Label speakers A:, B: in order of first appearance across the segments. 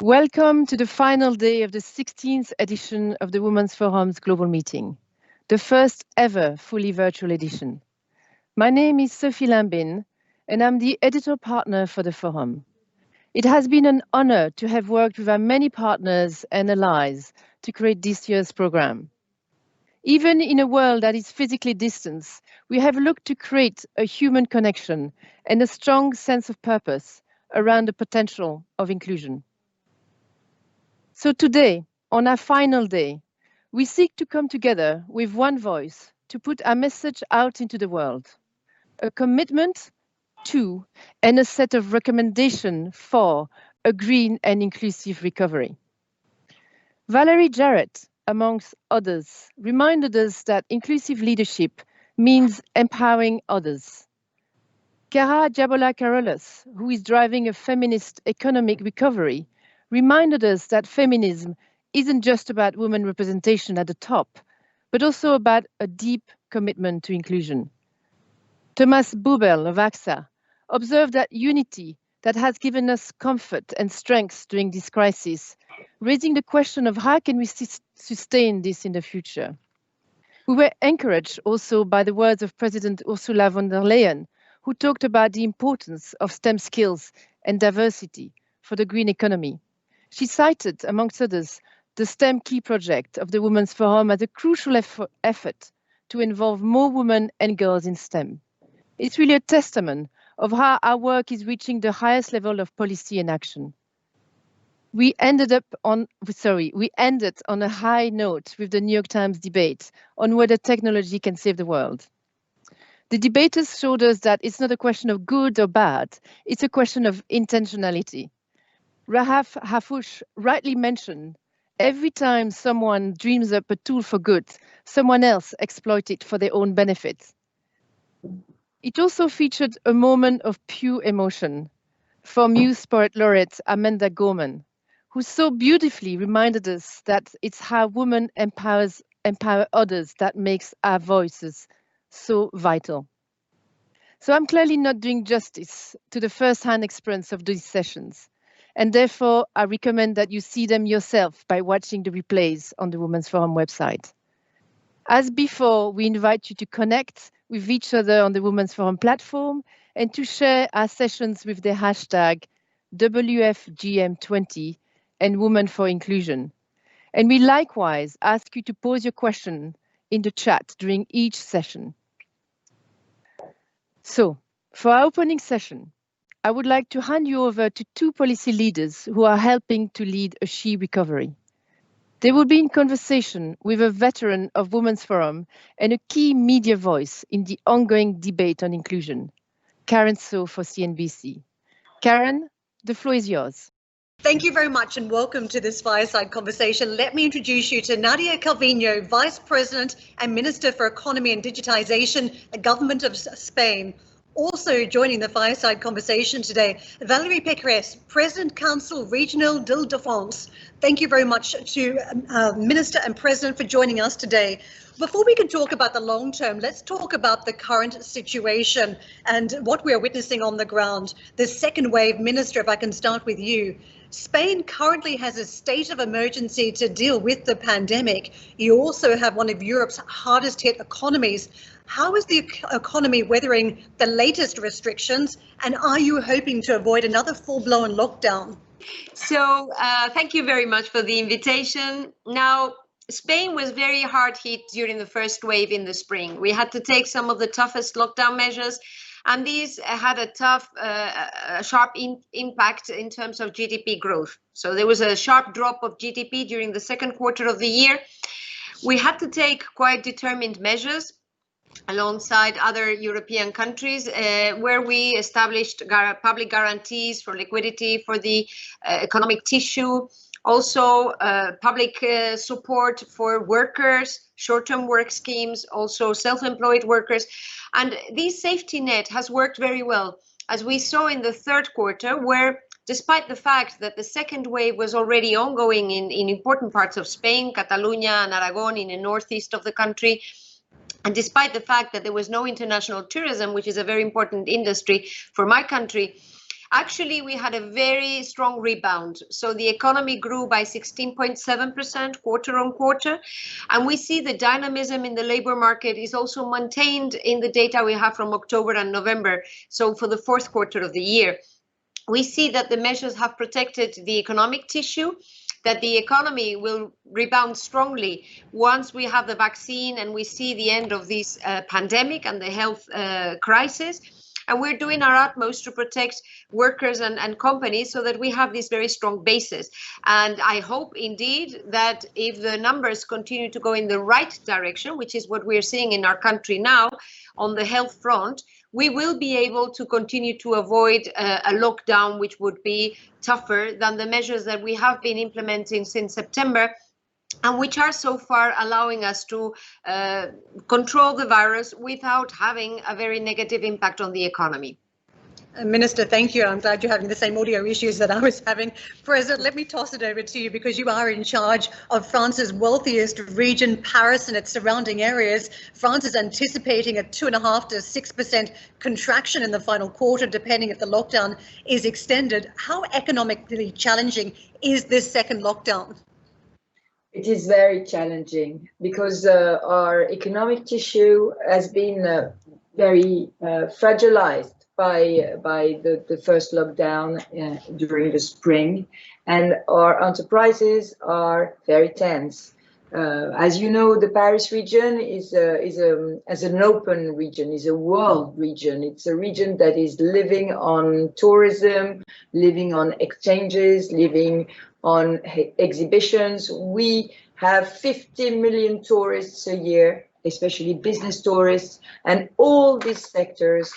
A: Welcome to the final day of the 16th edition of the Women's Forum's Global Meeting, the first ever fully virtual edition. My name is Sophie Lambin, and I'm the editor partner for the Forum. It has been an honor to have worked with our many partners and allies to create this year's program. Even in a world that is physically distant, we have looked to create a human connection and a strong sense of purpose around the potential of inclusion. So today, on our final day, we seek to come together with one voice to put our message out into the world, a commitment to and a set of recommendations for a green and inclusive recovery. Valerie Jarrett, amongst others, reminded us that inclusive leadership means empowering others. Cara Diabola-Carolus, who is driving a feminist economic recovery, reminded us that feminism isn't just about women representation at the top, but also about a deep commitment to inclusion. Thomas Bubel of AXA observed that unity that has given us comfort and strength during this crisis, raising the question of how can we sustain this in the future. We were encouraged also by the words of President Ursula von der Leyen, who talked about the importance of STEM skills and diversity for the green economy. She cited, amongst others, the STEM Key project of the Women's Forum as a crucial effort to involve more women and girls in STEM. It's really a testament of how our work is reaching the highest level of policy and action. We ended on a high note with the New York Times debate on whether technology can save the world. The debaters showed us that it's not a question of good or bad, it's a question of intentionality. Rahaf Hafush rightly mentioned, every time someone dreams up a tool for good, someone else exploits it for their own benefit. It also featured a moment of pure emotion from Muse Poet Laureate Amanda Gorman, who so beautifully reminded us that it's how women empower others that makes our voices so vital. So I'm clearly not doing justice to the first-hand experience of these sessions, and therefore I recommend that you see them yourself by watching the replays on the Women's Forum website. As before, we invite you to connect with each other on the Women's Forum platform and to share our sessions with the hashtag WFGM20 and Women for Inclusion. And we likewise ask you to pose your question in the chat during each session. So, for our opening session, I would like to hand you over to two policy leaders who are helping to lead a She-recovery. They will be in conversation with a veteran of Women's Forum and a key media voice in the ongoing debate on inclusion, Karen So for CNBC. Karen, the floor is yours.
B: Thank you very much and welcome to this Fireside conversation. Let me introduce you to Nadia Calviño, Vice President and Minister for Economy and Digitalization, the Government of Spain. Also joining the Fireside conversation today, Valérie Pécresse, President Council Regional d'Île-de-France. Thank you very much to Minister and President for joining us today. Before we can talk about the long term, let's talk about the current situation and what we are witnessing on the ground. The second wave, Minister, if I can start with you. Spain currently has a state of emergency to deal with the pandemic. You also have one of Europe's hardest hit economies. How is the economy weathering the latest restrictions, and are you hoping to avoid another full-blown lockdown?
C: So thank you very much for the invitation. Now, Spain was very hard hit during the first wave in the spring. We had to take some of the toughest lockdown measures, and these had a sharp impact in terms of GDP growth. So there was a sharp drop of GDP during the second quarter of the year. We had to take quite determined measures alongside other European countries, where we established public guarantees for liquidity for the economic tissue, also public support for workers, short-term work schemes, also self-employed workers. And this safety net has worked very well, as we saw in the third quarter, where despite the fact that the second wave was already ongoing in important parts of Spain, Catalonia and Aragon in the northeast of the country, and despite the fact that there was no international tourism, which is a very important industry for my country, Actually, we had a very strong rebound. So the economy grew by 16.7% quarter on quarter. And we see the dynamism in the labor market is also maintained in the data we have from October and November. So for the fourth quarter of the year, we see that the measures have protected the economic tissue, that the economy will rebound strongly once we have the vaccine and we see the end of this pandemic and the health crisis. And we're doing our utmost to protect workers and companies so that we have this very strong basis. And I hope indeed that if the numbers continue to go in the right direction, which is what we're seeing in our country now on the health front, we will be able to continue to avoid a lockdown, which would be tougher than the measures that we have been implementing since September, and which are so far allowing us to control the virus without having a very negative impact on the economy.
B: Minister, thank you. I'm glad you're having the same audio issues that I was having. President, let me toss it over to you because you are in charge of France's wealthiest region, Paris and its surrounding areas. France is anticipating a 2.5% to 6% contraction in the final quarter, depending if the lockdown is extended. How economically challenging is this second lockdown?
D: It is very challenging because our economic tissue has been very fragilized by the first lockdown during the spring, and our enterprises are very tense. As you know, the Paris region is an open region, is a world region. It's a region that is living on tourism, living on exchanges, living on exhibitions. We have 50 million tourists a year, especially business tourists, and all these sectors,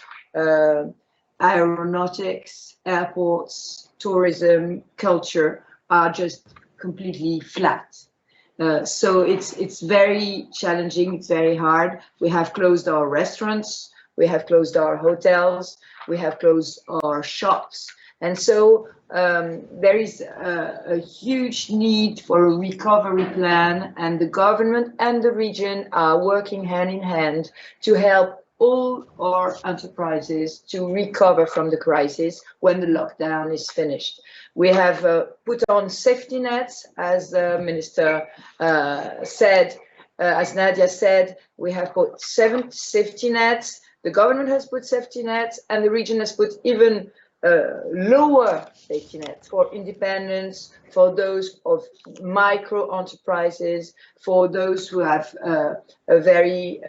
D: aeronautics, airports, tourism, culture, are just completely flat. So it's very challenging, it's very hard. We have closed our restaurants, we have closed our hotels, we have closed our shops. And so there is a huge need for a recovery plan, and the government and the region are working hand in hand to help all our enterprises to recover from the crisis when the lockdown is finished. We have put on safety nets, as the minister said, as Nadia said, we have put 7 safety nets. The government has put safety nets, and the region has put even lower safety nets for independents, for those of micro enterprises, for those who have a very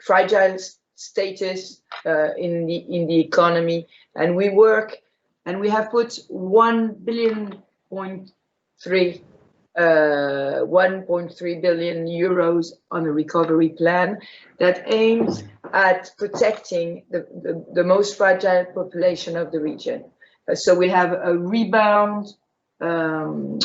D: fragile status in the economy. And we work, and we have put 1.3 billion euros on a recovery plan that aims at protecting the most fragile population of the region. So we have a rebound loan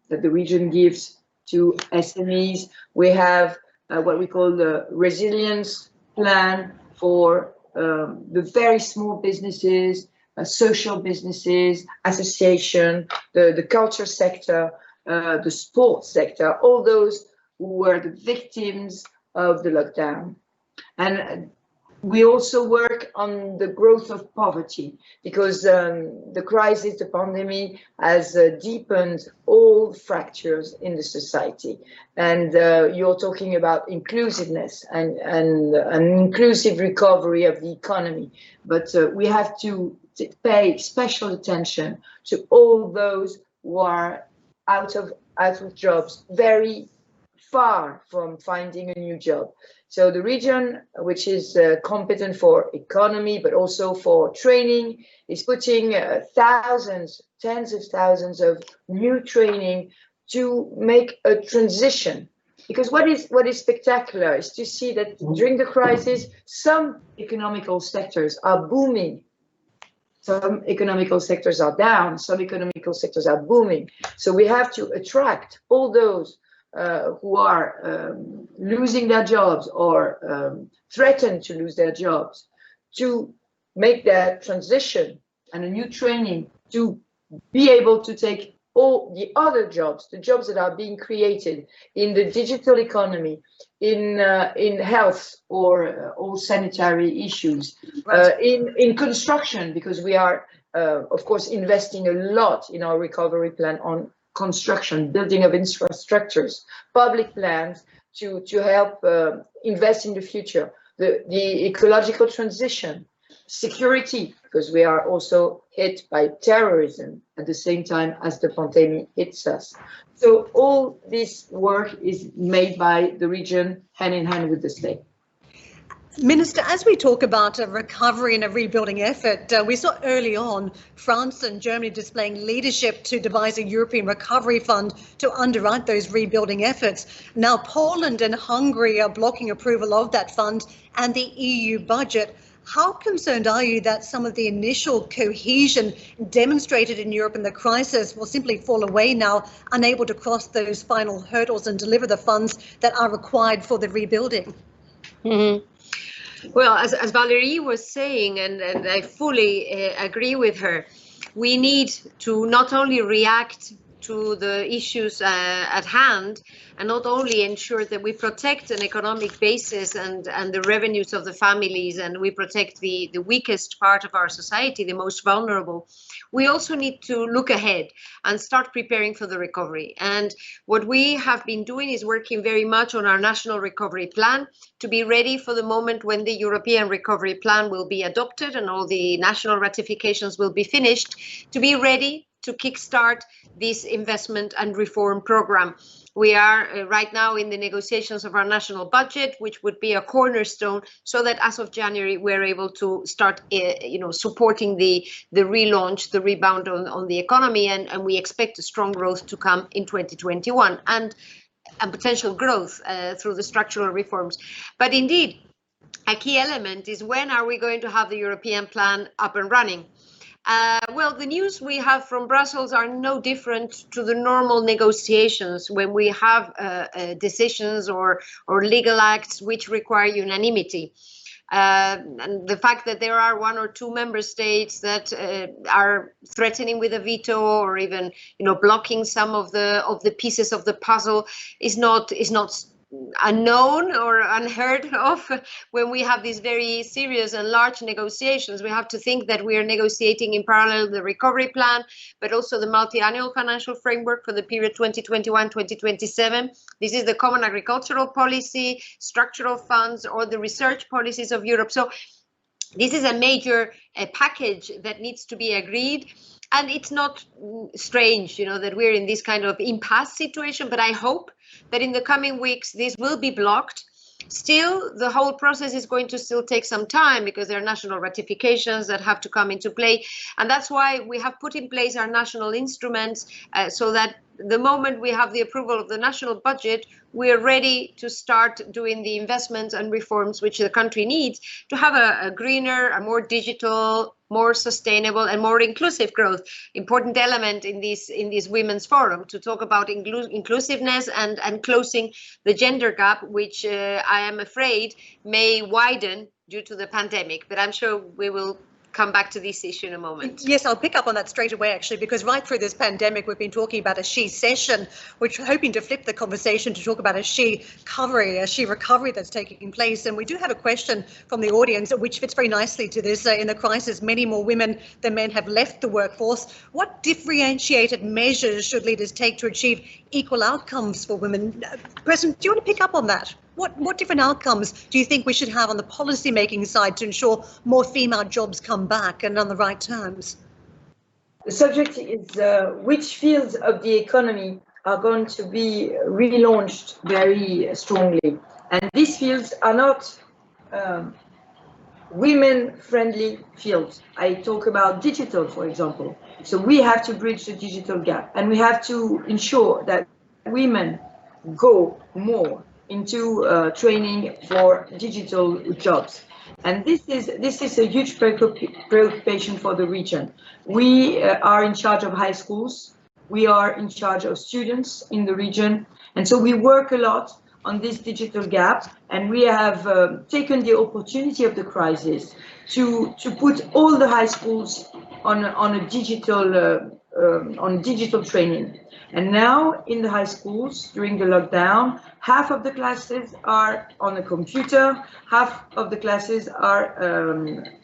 D: that the region gives to SMEs. We have what we call the resilience plan for the very small businesses, social businesses, association, the culture sector, the sports sector, all those who were the victims of the lockdown. And we also work on the growth of poverty, because the crisis, the pandemic, has deepened all fractures in the society. And you're talking about inclusiveness and an inclusive recovery of the economy. But we have to pay special attention to all those who are out of jobs, very far from finding a new job. So the region, which is competent for economy, but also for training, is putting thousands, tens of thousands of new training to make a transition. Because what is spectacular is to see that during the crisis, some economical sectors are booming. Some economical sectors are down, some economical sectors are booming. So we have to attract all those who are losing their jobs or threatened to lose their jobs, to make that transition and a new training to be able to take all the other jobs, the jobs that are being created in the digital economy, in health or all sanitary issues,
B: Right.
D: in construction, because we are, of course, investing a lot in our recovery plan on construction, building of infrastructures, public plans to help invest in the future, the ecological transition, security, because we are also hit by terrorism at the same time as the pandemic hits us. So all this work is made by the region hand in hand with the state.
B: Minister, as we talk about a recovery and a rebuilding effort, we saw early on France and Germany displaying leadership to devise a European recovery fund to underwrite those rebuilding efforts. Now Poland and Hungary are blocking approval of that fund and the EU budget. How concerned are you that some of the initial cohesion demonstrated in Europe in the crisis will simply fall away now, unable to cross those final hurdles and deliver the funds that are required for the rebuilding?
C: Mm-hmm. Well, as Valérie was saying, and I fully agree with her, we need to not only react to the issues at hand, and not only ensure that we protect an economic basis and the revenues of the families, and we protect the weakest part of our society, the most vulnerable. We also need to look ahead and start preparing for the recovery. And what we have been doing is working very much on our national recovery plan to be ready for the moment when the European recovery plan will be adopted and all the national ratifications will be finished, to be ready to kickstart this investment and reform program. We are right now in the negotiations of our national budget, which would be a cornerstone, so that as of January, we're able to start supporting the relaunch, the rebound on the economy, and we expect a strong growth to come in 2021 and potential growth through the structural reforms. But indeed, a key element is, when are we going to have the European plan up and running? Well, the news we have from Brussels are no different to the normal negotiations when we have decisions or legal acts which require unanimity. And the fact that there are one or two member states that are threatening with a veto or even blocking some of the pieces of the puzzle is not unknown or unheard of when we have these very serious and large negotiations. We have to think that we are negotiating in parallel the recovery plan, but also the multi-annual financial framework for the period 2021-2027. This is the common agricultural policy, structural funds, or the research policies of Europe. So this is a major package that needs to be agreed. And it's not strange, that we're in this kind of impasse situation, but I hope that in the coming weeks, this will be blocked. Still, the whole process is going to still take some time because there are national ratifications that have to come into play. And that's why we have put in place our national instruments so that the moment we have the approval of the national budget, we're ready to start doing the investments and reforms which the country needs to have a greener, a more digital, more sustainable and more inclusive growth. Important element in this Women's Forum to talk about inclusiveness and closing the gender gap, which I am afraid may widen due to the pandemic. But I'm sure we will come back to this issue in a moment.
B: Yes, I'll pick up on that straight away, actually, because right through this pandemic, we've been talking about a she session, which we're hoping to flip the conversation to talk about a she-covery, a she-recovery that's taking place. And we do have a question from the audience, which fits very nicely to this. In the crisis, many more women than men have left the workforce. What differentiated measures should leaders take to achieve equal outcomes for women? President, do you want to pick up on that? What different outcomes do you think we should have on the policy-making side to ensure more female jobs come back and on the right terms?
D: The subject is which fields of the economy are going to be relaunched very strongly. And these fields are not women-friendly fields. I talk about digital, for example. So we have to bridge the digital gap, and we have to ensure that women go more into training for digital jobs. And this is a huge preoccupation for the region. We are in charge of high schools. We are in charge of students in the region. And so we work a lot on this digital gap. And we have taken the opportunity of the crisis to put all the high schools on a digital on digital training. And now in the high schools during the lockdown, half of the classes are on a computer, half of the classes are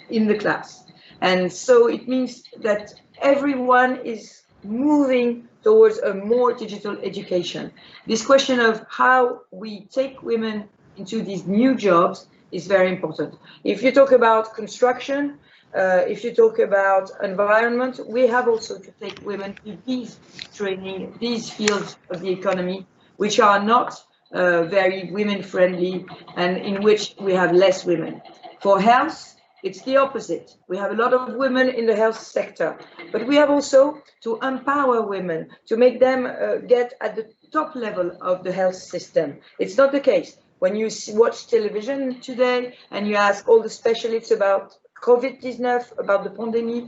D: in the class. And so it means that everyone is moving towards a more digital education. This question of how we take women into these new jobs is very important. If you talk about construction, if you talk about environment, we have also to take women to these training, these fields of the economy, which are not very women-friendly and in which we have less women. For health, it's the opposite. We have a lot of women in the health sector, but we have also to empower women, to make them get at the top level of the health system. It's not the case. When you watch television today and you ask all the specialists about COVID-19, about the pandemic,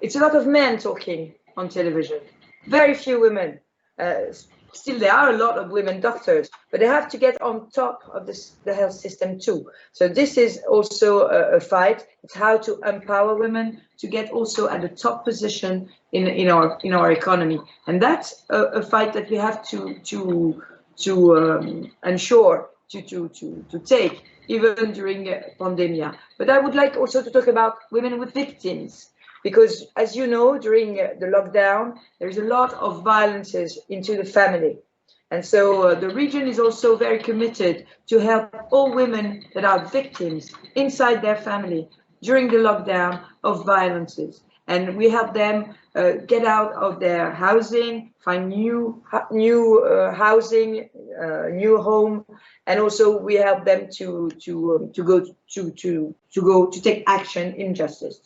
D: it's a lot of men talking on television, very few women. Still, there are a lot of women doctors, but they have to get on top of the health system too. So this is also a fight. It's how to empower women to get also at the top position in our economy, and that's a fight that we have to ensure to take even during pandemia. But I would like also to talk about women with victims. Because, as you know, during the lockdown, there's a lot of violences into the family. And so the region is also very committed to help all women that are victims inside their family during the lockdown of violences. And we help them get out of their housing, find new housing, new home, and also we help them to take action in justice.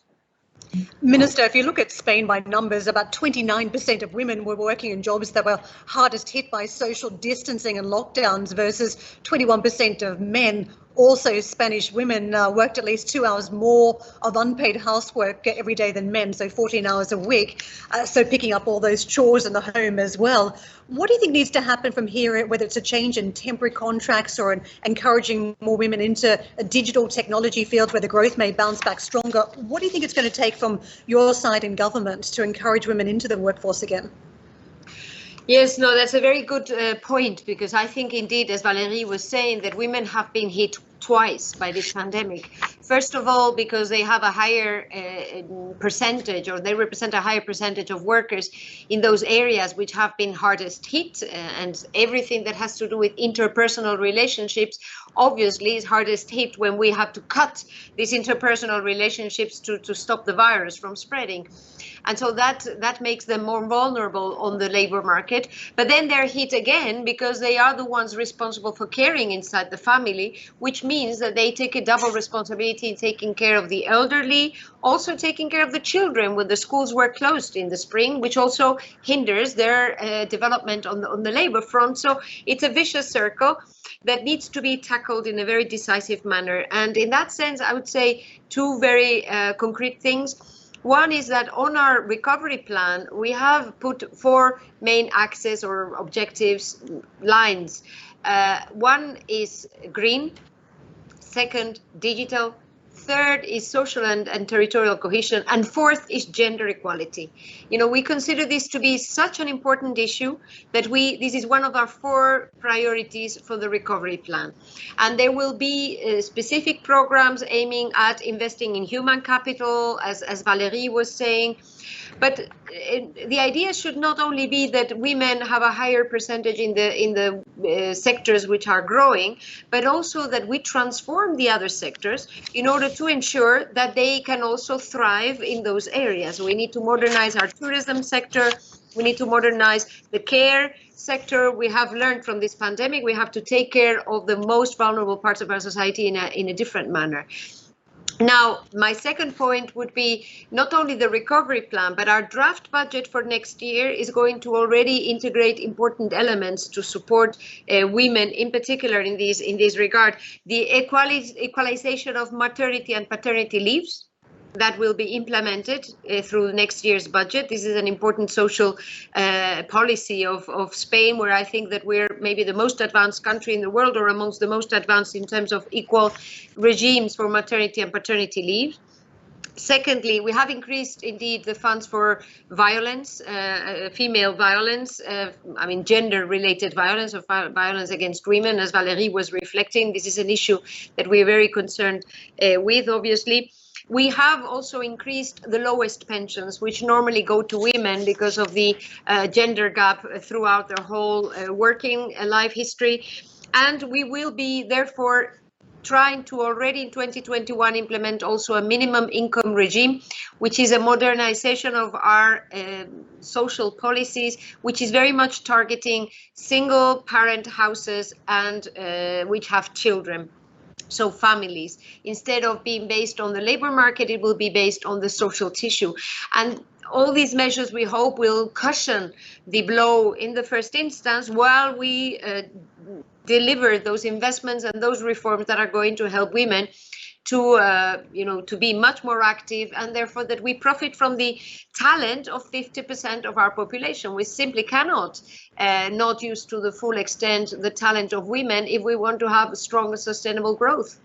B: Minister, if you look at Spain by numbers, about 29% of women were working in jobs that were hardest hit by social distancing and lockdowns versus 21% of men. Also, Spanish women worked at least 2 hours more of unpaid housework every day than men, so 14 hours a week, so picking up all those chores in the home as well. What do you think needs to happen from here, whether it's a change in temporary contracts or encouraging more women into a digital technology field where the growth may bounce back stronger? What do you think it's going to take from your side in government to encourage women into the workforce again?
C: Yes, no, that's a very good point, because I think indeed, as Valérie was saying, that women have been hit twice by this pandemic. First of all, because they have a higher percentage, or they represent a higher percentage of workers in those areas which have been hardest hit, and everything that has to do with interpersonal relationships obviously is hardest hit when we have to cut these interpersonal relationships to stop the virus from spreading. And so that makes them more vulnerable on the labor market. But then they're hit again because they are the ones responsible for caring inside the family, which means that they take a double responsibility in taking care of the elderly, also taking care of the children when the schools were closed in the spring, which also hinders their development on the labor front. So it's a vicious circle that needs to be tackled in a very decisive manner. And in that sense, I would say two very concrete things. One is that on our recovery plan, we have put 4 main axes or objectives lines. One is green, second, digital, third is social and territorial cohesion, and fourth is gender equality. You know, we consider this to be such an important issue that this is one of our 4 priorities for the recovery plan. And there will be specific programs aiming at investing in human capital, as Valérie was saying. But the idea should not only be that women have a higher percentage in the sectors which are growing, but also that we transform the other sectors in order to ensure that they can also thrive in those areas. We need to modernize our tourism sector. We need to modernize the care sector. We have learned from this pandemic, we have to take care of the most vulnerable parts of our society in a different manner. Now, my second point would be not only the recovery plan, but our draft budget for next year is going to already integrate important elements to support women, in particular in this regard. The equalization of maternity and paternity leaves that will be implemented through next year's budget. This is an important social policy of Spain, where I think that we're maybe the most advanced country in the world, or amongst the most advanced in terms of equal regimes for maternity and paternity leave. Secondly, we have increased indeed the funds for violence, female violence, I mean gender-related violence or violence against women, as Valérie was reflecting. This is an issue that we are very concerned with, obviously. We have also increased the lowest pensions, which normally go to women because of the gender gap throughout their whole working life history. And we will be therefore trying to already in 2021 implement also a minimum income regime, which is a modernization of our social policies, which is very much targeting single parent houses and which have children. So families, instead of being based on the labor market, it will be based on the social tissue. And all these measures, we hope, will cushion the blow in the first instance while we deliver those investments and those reforms that are going to help women to, to be much more active, and therefore that we profit from the talent of 50% of our population. We simply cannot not use to the full extent the talent of women if we want to have strong and sustainable growth.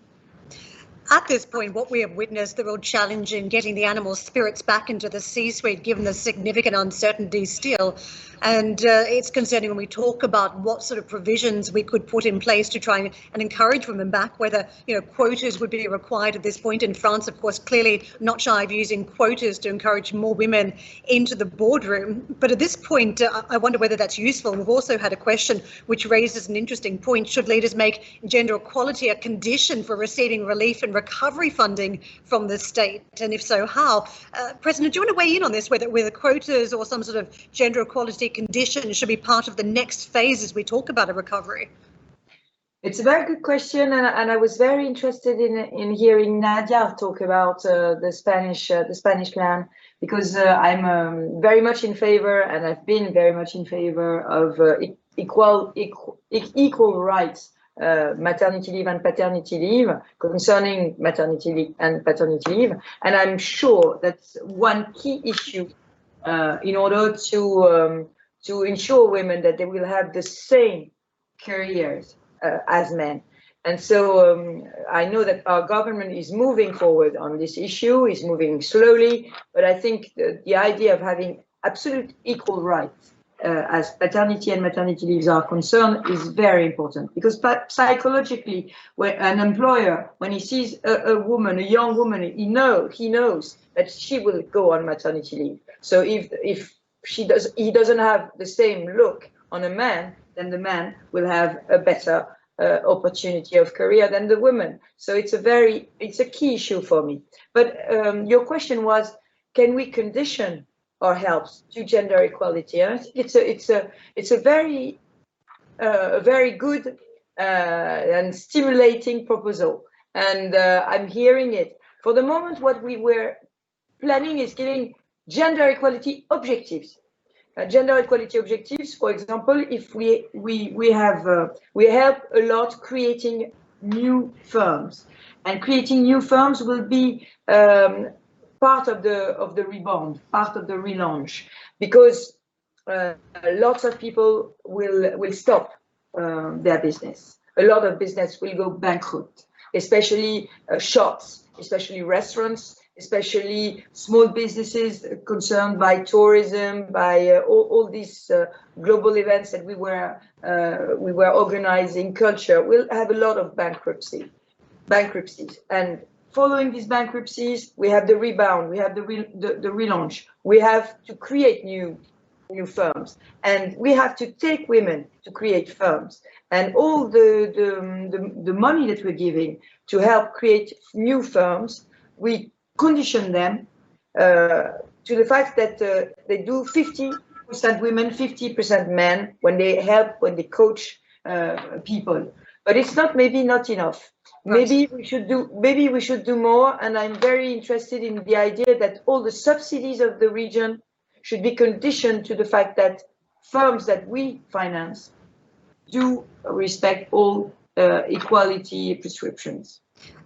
B: At this point, what we have witnessed, the real challenge in getting the animal spirits back into the C-suite, given the significant uncertainty still. And it's concerning when we talk about what sort of provisions we could put in place to try and encourage women back, whether, quotas would be required at this point. In France, of course, clearly not shy of using quotas to encourage more women into the boardroom. But at this point, I wonder whether that's useful. We've also had a question which raises an interesting point. Should leaders make gender equality a condition for receiving relief and recovery funding from the state? And if so, how? President, do you want to weigh in on this, whether quotas or some sort of gender equality condition should be part of the next phase as we talk about a recovery?
D: It's a very good question, and I was very interested in hearing Nadia talk about the Spanish plan, because I'm very much in favor, and I've been very much in favor of equal rights, maternity leave and paternity leave, concerning maternity leave and paternity leave, and I'm sure that's one key issue in order to ensure women that they will have the same careers as men. And so I know that our government is moving forward on this issue, is moving slowly, but I think the idea of having absolute equal rights as paternity and maternity leaves are concerned is very important, because psychologically, when an employer, when he sees a woman, a young woman, he knows that she will go on maternity leave. So if he doesn't have the same look on a man, then the man will have a better opportunity of career than the woman. So it's a key issue for me. But your question was, can we condition our help to gender equality? And I think it's a very good and stimulating proposal. And I'm hearing it. For the moment, what we were planning is giving gender equality objectives. Gender equality objectives, for example, if we help a lot creating new firms, and creating new firms will be part of the rebound, part of the relaunch, because lots of people will stop their business. A lot of business will go bankrupt, especially shops, especially restaurants, especially small businesses concerned by tourism, by all these global events that we were organizing, culture, will have a lot of bankruptcies. And following these bankruptcies, we have the rebound, we have the relaunch. We have to create new firms, and we have to take women to create firms. And all the money that we're giving to help create new firms, we condition them to the fact that they do 50% women, 50% men when they coach people. But it's maybe not enough. Maybe we should do more. And I'm very interested in the idea that all the subsidies of the region should be conditioned to the fact that firms that we finance do respect all equality prescriptions.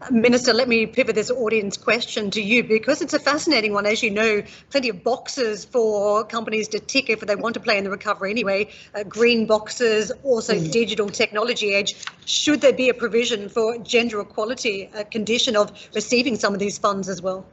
B: Minister, let me pivot this audience question to you, because it's a fascinating one. As you know, plenty of boxes for companies to tick if they want to play in the recovery anyway, green boxes, also digital technology age. Should there be a provision for gender equality, a condition of receiving some of these funds as well?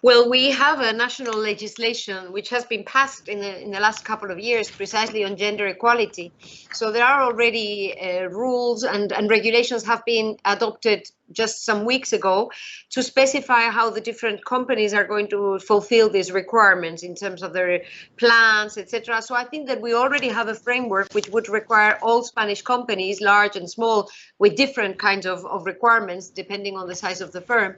C: Well, we have a national legislation which has been passed in the last couple of years precisely on gender equality. So there are already rules and regulations have been adopted just some weeks ago to specify how the different companies are going to fulfill these requirements in terms of their plans, etc. So I think that we already have a framework which would require all Spanish companies, large and small, with different kinds of requirements depending on the size of the firm.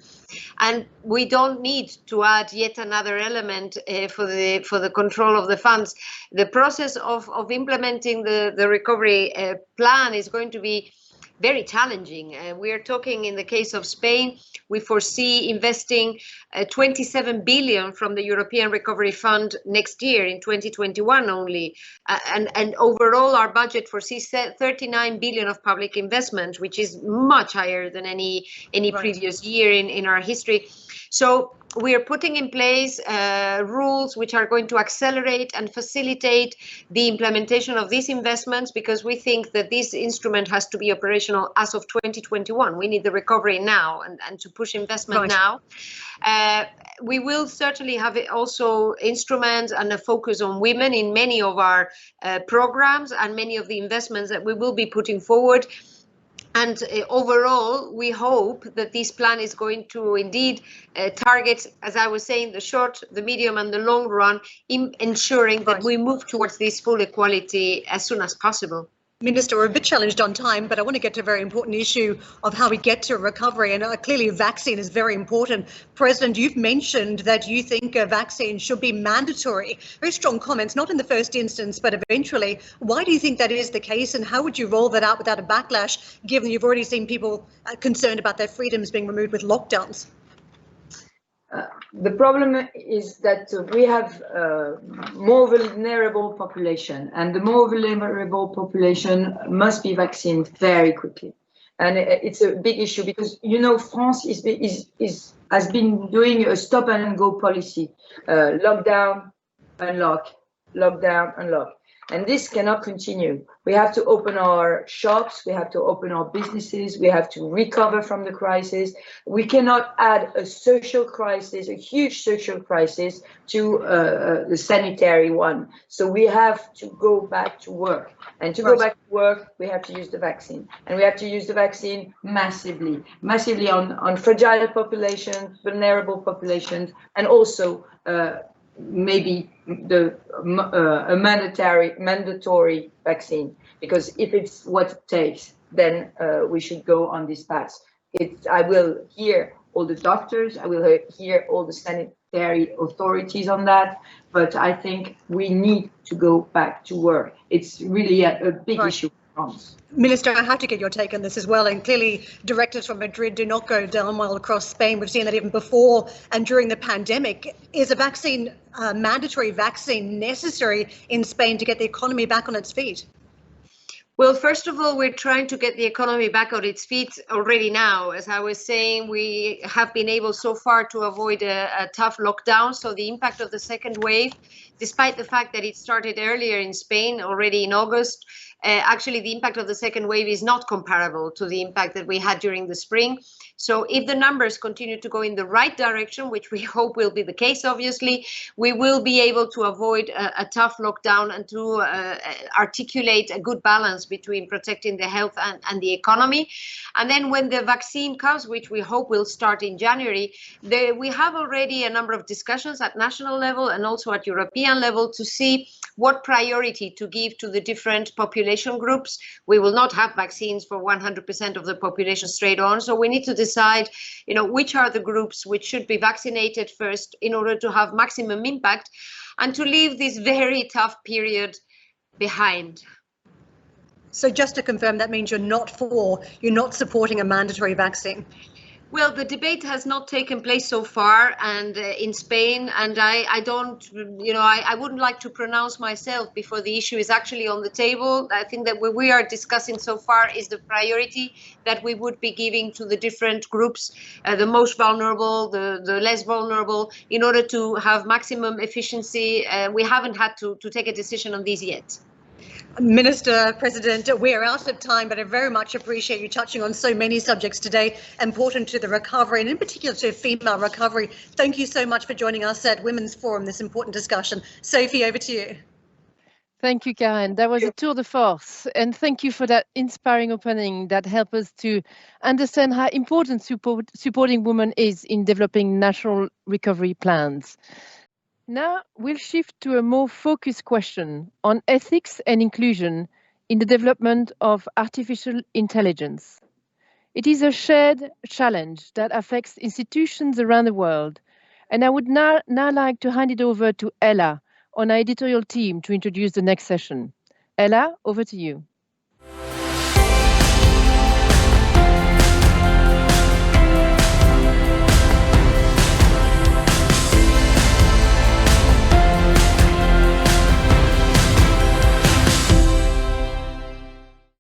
C: And we don't need to add yet another element for the control of the funds. The process of implementing the recovery plan is going to be very challenging. We are talking in the case of Spain, we foresee investing 27 billion from the European Recovery Fund next year in 2021 only. And overall, our budget foresees 39 billion of public investment, which is much higher than any right. previous year in our history. So we are putting in place rules which are going to accelerate and facilitate the implementation of these investments, because we think that this instrument has to be operational as of 2021. We need the recovery now and to push investment right. now. We will certainly have also instruments and a focus on women in many of our programs and many of the investments that we will be putting forward. And overall, we hope that this plan is going to indeed target, as I was saying, the short, the medium and the long run, in ensuring that we move towards this full equality as soon as possible.
B: Minister, we're a bit challenged on time, but I want to get to a very important issue of how we get to recovery. And clearly, a vaccine is very important. President, you've mentioned that you think a vaccine should be mandatory. Very strong comments, not in the first instance, but eventually. Why do you think that is the case? And how would you roll that out without a backlash, given you've already seen people concerned about their freedoms being removed with lockdowns?
D: The problem is that we have more vulnerable population, and the more vulnerable population must be vaccinated very quickly. And it's a big issue because, you know, France has been doing a stop and go policy, lockdown, unlock, lockdown, unlock. And this cannot continue. We have to open our shops, we have to open our businesses, we have to recover from the crisis. We cannot add a social crisis, a huge social crisis, to the sanitary one. So we have to go back to work. And to go back to work, we have to use the vaccine. And we have to use the vaccine massively on fragile populations, vulnerable populations, and also maybe a mandatory vaccine, because if it's what it takes, then we should go on this path. I will hear all the doctors, I will hear all the sanitary authorities on that, but I think we need to go back to work. It's really a big issue.
B: Minister, I have to get your take on this as well. And clearly, directives from Madrid do not go down well across Spain. We've seen that even before and during the pandemic. Is a vaccine, mandatory vaccine, necessary in Spain to get the economy back on its feet?
C: Well, first of all, we're trying to get the economy back on its feet already now. As I was saying, we have been able so far to avoid a tough lockdown. So the impact of the second wave, despite the fact that it started earlier in Spain, already in August, actually the impact of the second wave is not comparable to the impact that we had during the spring. So if the numbers continue to go in the right direction, which we hope will be the case, obviously, we will be able to avoid a tough lockdown and to articulate a good balance between protecting the health and the economy. And then when the vaccine comes, which we hope will start in January, we have already a number of discussions at national level and also at European level to see what priority to give to the different population groups. We will not have vaccines for 100% of the population straight on. So we need to decide, which are the groups which should be vaccinated first in order to have maximum impact and to leave this very tough period behind.
B: So just to confirm, that means you're not supporting a mandatory vaccine?
C: Well, the debate has not taken place so far, and in Spain, and I don't, I wouldn't like to pronounce myself before the issue is actually on the table. I think that what we are discussing so far is the priority that we would be giving to the different groups, the most vulnerable, the less vulnerable, in order to have maximum efficiency. We haven't had to take a decision on these yet.
B: Minister, President, we are out of time, but I very much appreciate you touching on so many subjects today important to the recovery and in particular to female recovery. Thank you so much for joining us at Women's Forum, this important discussion. Sophie, over to you.
A: Thank you, Karen. That was a tour de force. And thank you for that inspiring opening that helped us to understand how important supporting women is in developing national recovery plans. Now we'll shift to a more focused question on ethics and inclusion in the development of artificial intelligence. It is a shared challenge that affects institutions around the world, and I would now like to hand it over to Ella on our editorial team to introduce the next session. Ella, over to you.